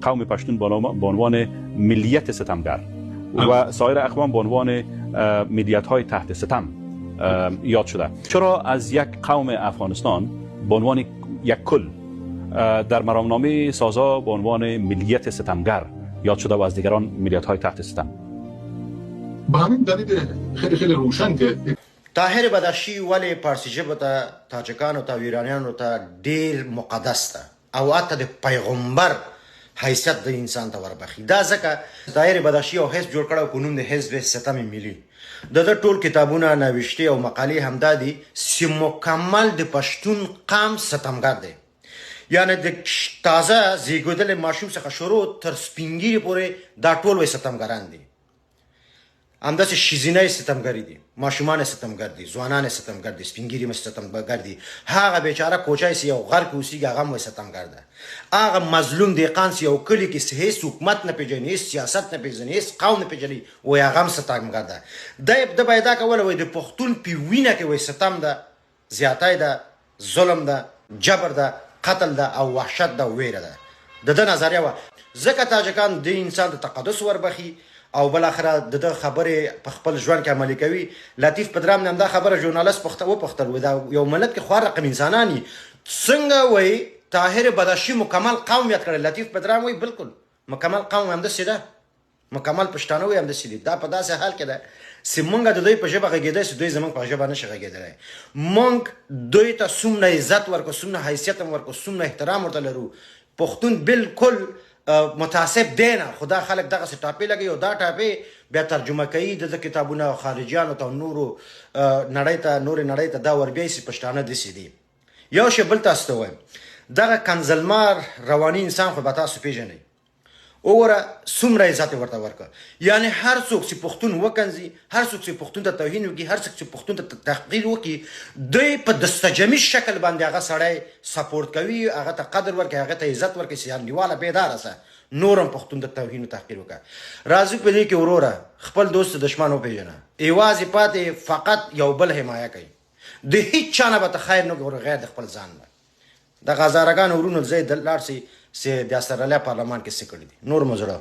قوم پشتون به عنوان ملیت ستمگر و سایر اقوام به عنوان ملیت های تحت ستم یاد شده. چرا از یک قوم افغانستان به عنوان یک کل در مرامنامه سازا به عنوان ملیت ستمگر یاد شده و از دیگران ملیت های تحت ستم؟ به همین دلیل خیلی روشن که طاهر بدخشي ولی پارسی ژبه ته تاجکانو ته ایرانیانو ته ډیر مقدس ده او حتی د پیغمبر حیثیت د انسان ته وربخي. دا ځکه طاهر بدخشي یو حزب جوړ کړی په نوم د حزب ستم ملي. د ټول کتابونه نوشتي او مقالې همدا دي چې مکمل د پښتون قام ستمګر دی. یعنی د تازه زیږېدلي ماشوم څخه شروع تر سپینګیري پورې دا ټول وایي ستمګران دي. همداسې ښځینه ستمګري دي، ماشومان ستمګر دي، ځوانان ستمګر دي، سپینګیري هم ستمګر دي. هغه بیچاره کوچی چې یو غر کې اوسېږي هغه هم وایي ستمګر ده. هغه مظلوم دهقان چې یو کلي کې هېڅ حکومت نه پېژني، هېڅ سیاست نه پېژني، هېڅ قوم نه پېژني، وایي هغه هم ستمګر ده. ده باید دا کوله وایي د پښتون په وینه کې وایي ستم ده، زیاتی ده، ظلم ده، جبر ده، قتل ده او وحشت ده او ویره ده. د ده نظریه وه. ځکه تاجکان د انسان د تقدس وربخي او بل اخره د خبرې په خپل ژوند کې عملي کوي. لطیف پدرام هم دا خبره ژورنالیست وپوښتل و دا یو ملت کې خوار رقم انسانان دي څنګه وایي طاهر بدخشي مکمل قوم یاد کړی. لطیف پدرام وایي بالکل مکمل قوم همداسې ده، مکمل پښتانه وایي همداسې دي. دا په داسې حال کې ده چې موږ د دوی په ژبه غږېدی چې دوی زموږ په ژبه نشي غږېدلی. موږ دوی ته څومره عزت ورکړو، څومره حیثیت هم ورکړو، څومره احترام ورته لرو. پښتون بالکل متعصب دی نه، خو دا خلک دغسې ټاپې لګوي او دا ټاپې بیا ترجمه کوي د کتابونه خارجیانو ته نورو نورې نړۍ ته دا وربیایي چې پښتانه داسې دي. یو شی بل تاسو ته وایم، دغه کنزلمار رواني انسان خو به تاسو پېژنئ. وګوره څومره عزت یې ورته ورکړه. یعنې هر څوک چې پښتون وکنځي، هر څوک چې پښتون ته توهین وکړي، هر څوک چې پښتون ته تحقیر وکړي، دوی په دستجمي شکل باندې هغه سړی سپورټ کوي، هغه ته قدر ورکوي، هغه ته عزت ورکوي چې انډیواله بیداره سه نور هم پښتون ته توهین او تحقیر وکړه. راځو په دې کې وروره خپل دوست دشمن وپېژنه. یوازې پاتې فقط یو بل حمایه کوي. د هیڅ چا نه به ته خیر نه ګورې غیر د خپل ځان نه. د هزارګانو ورونو ځای لاړ سي چې د استرالیا پارلمان کې څه کړي دي. نور مو زړه